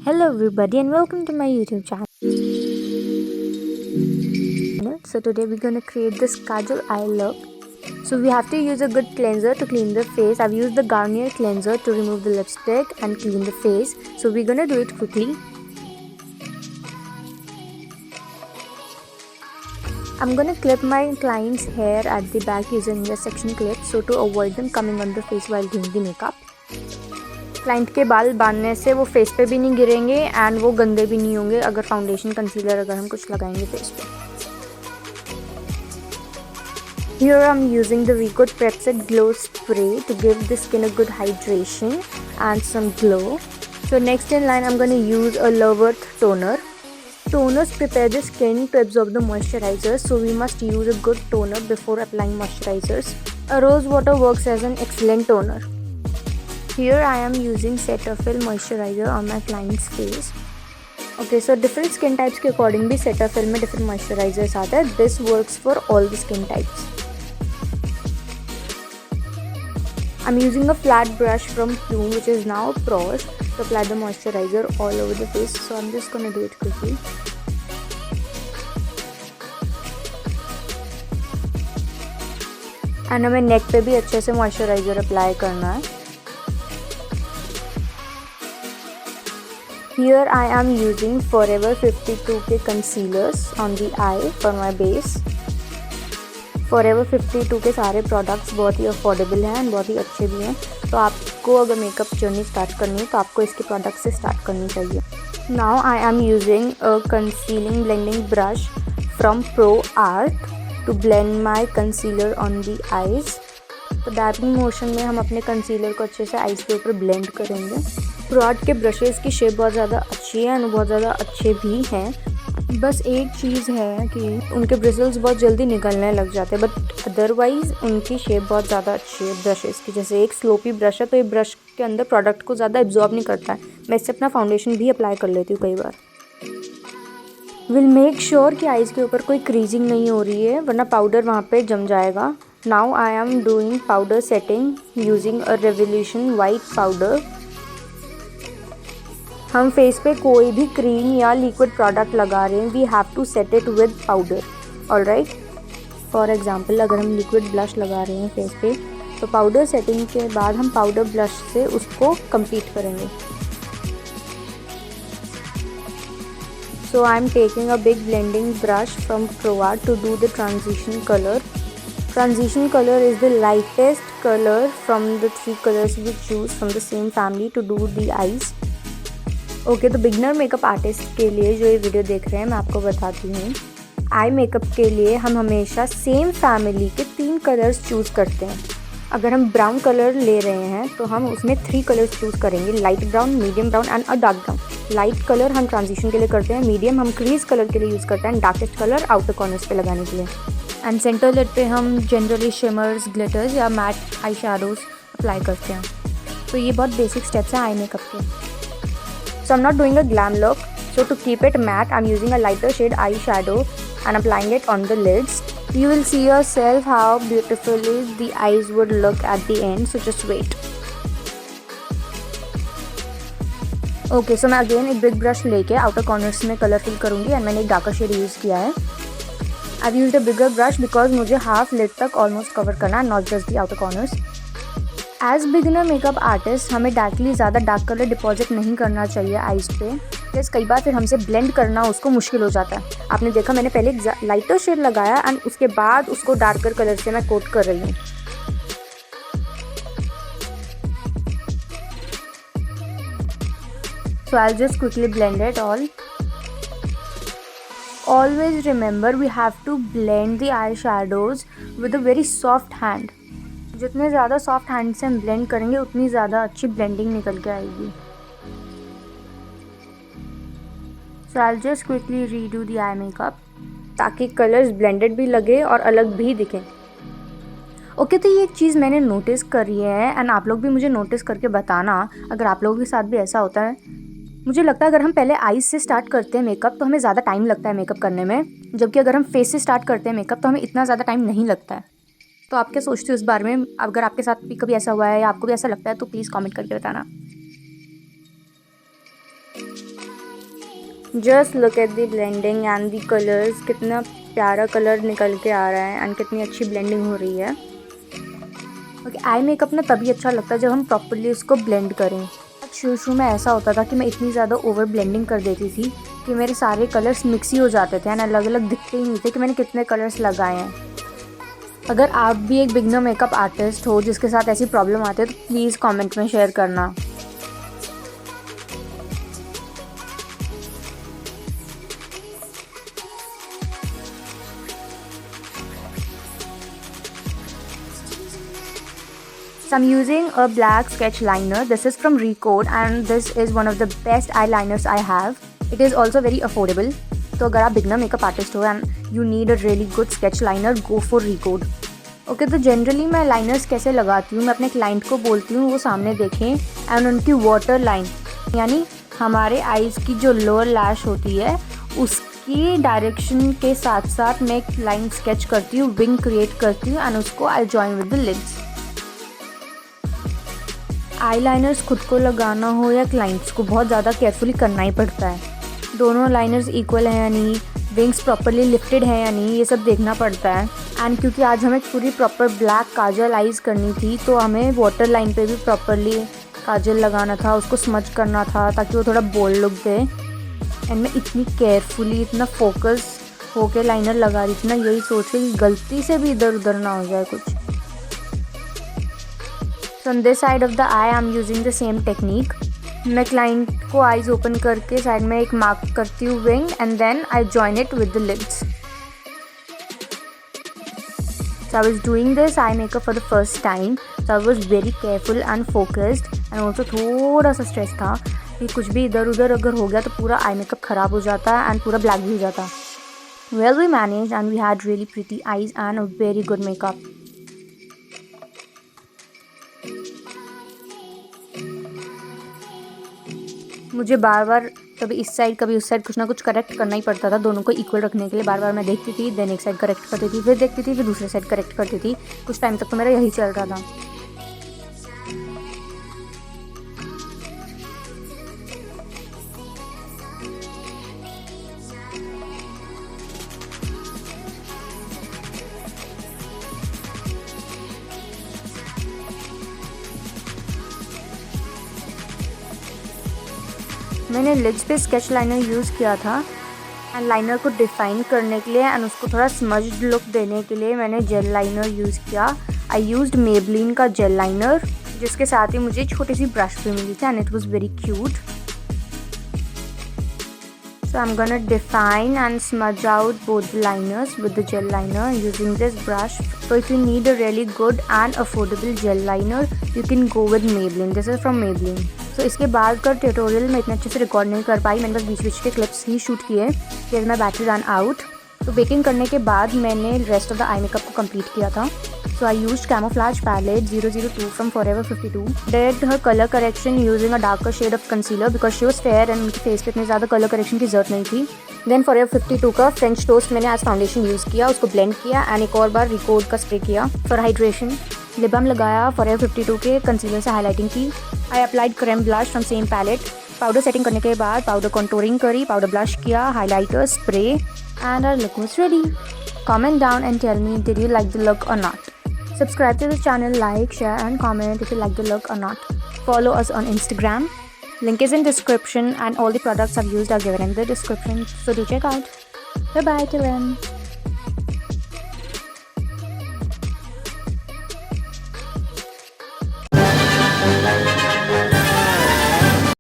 Hello everybody and welcome to my YouTube channel. So today we're gonna create this kajal eye look. So we have to use a good cleanser to clean the face. I've used the Garnier cleanser to remove the lipstick and clean the face. So we're gonna do it quickly. I'm gonna clip my client's hair at the back using a section clip so to avoid them coming on the face while doing the makeup. Client के बाल बांधने से वो face पे भी नहीं गिरेंगे and वो गंदे भी नहीं होंगे अगर फाउंडेशन कंसीलर अगर हम कुछ लगाएंगे फेस पे. Here I'm using the Recode Prep Set Glow Spray to give the skin a good hydration and some glow. So next in line I'm going to use a Love Earth toner. Toners prepare the skin to absorb the moisturizers, so we must use a good toner before applying moisturizers. A rose water works as an excellent toner. Here I am using Cetaphil moisturizer on my client's face. Okay, so different skin types के according भी Cetaphil में different moisturizers आता है. This works for all the skin types. I'm using a flat brush from Plume which is now Prosh to apply the moisturizer all over the face. So I'm just gonna do it quickly. And हमें neck पे भी अच्छे से moisturizer apply करना है. Here I am using Forever 52K concealers on the eye for my base. Forever 52 के सारे products बहुत ही affordable हैं and बहुत ही अच्छे भी हैं. तो आपको अगर मेकअप जर्नी स्टार्ट करनी है तो आपको इसके प्रोडक्ट से स्टार्ट करनी चाहिए. Now I am using a concealing blending brush from Pro Art to blend my concealer on the eyes. तो डैपिंग मोशन में हम अपने कंसीलर को अच्छे से आइज़ के ऊपर ब्लेंड करेंगे. प्रो आर्ट के ब्रशेज़ की शेप बहुत ज़्यादा अच्छी है और बहुत ज़्यादा अच्छे भी हैं. बस एक चीज़ है कि उनके ब्रिसल्स बहुत जल्दी निकलने लग जाते हैं, बट अदरवाइज़ उनकी शेप बहुत ज़्यादा अच्छी है ब्रशेज़ की. जैसे एक स्लोपी ब्रश है तो ये ब्रश के अंदर प्रोडक्ट को ज़्यादा एब्जॉर्ब नहीं करता है. मैं इससे अपना फाउंडेशन भी अप्लाई कर लेती हूँ कई बार. विल मेक श्योर कि आइज़ के ऊपर कोई क्रीजिंग नहीं हो रही है वरना पाउडर वहाँ पे जम जाएगा. Now I am doing powder setting using a Revolution white powder. हम फेस पे कोई भी क्रीम या लिक्विड प्रोडक्ट लगा रहे हैं, we have to set it with powder. Alright, for example अगर हम लिक्विड ब्लश लगा रहे हैं फेस पे तो पाउडर सेटिंग के बाद हम पाउडर ब्लश से उसको कंप्लीट करेंगे. So I am taking a big blending brush from Pro Art to do the transition color. Transition color is the lightest color from the three colors we choose from the same family to do the eyes. Okay, तो beginner makeup artist के लिए जो ये video देख रहे हैं मैं आपको बताती हूँ. आई मेकअप के लिए हम हमेशा सेम फैमिली के 3 कलर्स चूज़ करते हैं. अगर हम ब्राउन कलर ले रहे हैं तो हम उसमें 3 कलर्स चूज़ करेंगे, light brown, medium brown and a dark brown. Light colour हम ट्रांजिशन के लिए करते हैं, मीडियम हम क्रीज कलर के लिए यूज़ करते हैं and darkest colour outer corners पे लगाने के लिए. एंड सेंटर लिड पे हम जनरली शिमर्स, ग्लिटर्स या मैट आई शैडोज़ अप्लाई करते हैं. तो ये बहुत बेसिक स्टेप्स हैं आई मेकअप के. So I am not doing a glam look, so to keep it matte I am using a lighter shade eyeshadow and applying it on the lids. You will see yourself how beautifully the eyes would look at the end, so just wait. Okay, so मैं again एक big brush लेके outer corners में colour fill करूँगी and मैंने एक darker shade use किया है. I've used a bigger brush because मुझे हाफ लिड तक ऑलमोस्ट कवर करना है, not just the outer corners. As beginner makeup artist हमें डायरेक्टली ज़्यादा डार्क कलर डिपॉजिट नहीं करना चाहिए आइज़ पे. प्लस कई बार फिर हमसे ब्लेंड करना उसको मुश्किल हो जाता है. आपने देखा मैंने पहले एक लाइटर शेड लगाया एंड उसके बाद उसको डार्कर कलर से मैं कोट कर रही हूँ. So I'll just quickly blend it all. Always remember we have to blend the eyeshadows with a very soft hand. जितने ज़्यादा सॉफ्ट हैंड से हम ब्लेंड करेंगे उतनी ज़्यादा अच्छी ब्लेंडिंग निकल के आएगी. So I'll just quickly redo the eye makeup ताकि कलर्स ब्लेंडेड भी लगे और अलग भी दिखें. ओके, तो ये एक चीज़ मैंने नोटिस करी है एंड आप लोग भी मुझे नोटिस करके बताना अगर आप लोगों के साथ भी ऐसा होता है. मुझे लगता है अगर हम पहले आईज से स्टार्ट करते हैं मेकअप तो हमें ज़्यादा टाइम लगता है मेकअप करने में, जबकि अगर हम फेस से स्टार्ट करते हैं मेकअप तो हमें इतना ज़्यादा टाइम नहीं लगता है. तो आप क्या सोचते हो इस बारे में? अगर आपके साथ भी कभी ऐसा हुआ है या आपको भी ऐसा लगता है तो प्लीज़ कमेंट करके बताना. Just look at the blending and the colours, कितना प्यारा कलर निकल के आ रहा है एंड कितनी अच्छी ब्लेंडिंग हो रही है। ओके, आई मेकअप ना तभी अच्छा लगता है जब हम प्रॉपरली उसको ब्लेंड करें। शुरू में ऐसा होता था कि मैं इतनी ज़्यादा ओवर ब्लेंडिंग कर देती थी कि मेरे सारे कलर्स मिक्स ही हो जाते थे एंड अलग अलग दिखते ही नहीं थे कि मैंने कितने कलर्स लगाए हैं। अगर आप भी एक बिगनर मेकअप आर्टिस्ट हो जिसके साथ ऐसी प्रॉब्लम आती है तो प्लीज़ कमेंट में शेयर करना। So I'm using a black sketch liner. This is from Recode and this is one of the best eyeliners I have. It is also very affordable. तो अगर आप बिगनर मेकअप आर्टिस्ट हो and you need a really good sketch liner, go for Recode. Okay, तो generally मैं liners कैसे लगाती हूँ, मैं अपने क्लाइंट को बोलती हूँ वो सामने देखें एंड उनकी वाटर लाइन यानी हमारे आईज़ की जो लोअर लैश होती है उसकी डायरेक्शन के साथ साथ मैं एक लाइन स्केच करती हूँ, विंग क्रिएट करती हूँ एंड उसको I join with the lids. Eyeliners खुद को लगाना हो या क्लाइंट्स को, बहुत ज़्यादा केयरफुली करना ही पड़ता है। दोनों लाइनर्स इक्वल हैं या नहीं, विंग्स प्रॉपरली लिफ्टेड हैं या नहीं, ये सब देखना पड़ता है। एंड क्योंकि आज हमें पूरी प्रॉपर ब्लैक काजल आइज़ करनी थी तो हमें वाटर लाइन पे भी प्रॉपरली काजल लगाना था, उसको स्मच करना था ताकि वो थोड़ा बोल्ड लुक दे। एंड मैं इतनी केयरफुली, इतना फोकस होके लाइनर लगा रही थी ना, यही सोच के कि गलती से भी इधर उधर ना हो जाए कुछ। So on this side of the eye I'm using the same technique. मैं क्लाइंट को आईज ओपन करके साइड में एक मार्क करती हूँ wing and then I join it with the lids. So I was doing this eye makeup for the first time, so I was very careful and focused and also थोड़ा सा stress था कि कुछ भी इधर उधर अगर हो गया तो पूरा आई मेकअप ख़राब हो जाता एंड पूरा ब्लैक भी हो जाता। Well, we managed and we had really pretty eyes and a very good makeup. मुझे बार बार कभी इस साइड कभी उस साइड कुछ ना कुछ करेक्ट करना ही पड़ता था, दोनों को इक्वल रखने के लिए। बार बार मैं देखती थी, देन एक साइड करेक्ट करती थी, फिर देखती थी, फिर दूसरे साइड करेक्ट करती थी। कुछ टाइम तक तो मेरा यही चल रहा था। मैंने लिड्स पे स्केच लाइनर यूज़ किया था एंड लाइनर को डिफ़ाइन करने के लिए एंड उसको थोड़ा स्मज्ड लुक देने के लिए मैंने जेल लाइनर यूज़ किया। आई यूज्ड मेबलिन का जेल लाइनर जिसके साथ ही मुझे छोटी सी ब्रश भी मिली थी and it was very cute. So I'm gonna define and smudge out both the liners with the gel liner using this brush. So if you need a really good and affordable gel liner, you can go with Maybelline. This is from Maybelline. So इसके बाद का tutorial मैं इतने अच्छे से record नहीं कर पाई, मैंने बस बीच बीच के क्लिप्स ही शूट किए। फिर मैं बैटरी रन आउट। तो बेकिंग करने के बाद मैंने rest of the eye makeup को कंप्लीट किया था। So I used Camouflage Palette 002 from Forever 52. Did her color correction using a darker shade of concealer because she was fair and उनकी face पे इतनी ज़्यादा कलर करेक्शन की ज़रूरत नहीं थी। Then Forever 52 का French Toast मैंने आज फाउंडेशन यूज़ किया, उसको ब्लेंड किया एंड एक और बार Recode का स्प्रे किया फॉर हाइड्रेशन। लिप बाम लगाया, Forever 52 के कंसीलर से हाईलाइटिंग की। I applied cream blush from same palette. Powder setting करने के बाद पाउडर कंटूरिंग करी, पाउडर ब्लश किया, highlighter, spray and our look was ready. Comment down and tell me did you like the look or not. Subscribe to the channel, like, share and comment if you like the look or not. Follow us on Instagram. Link is in description and all the products I've used are given in the description. So do check out. Bye bye till then.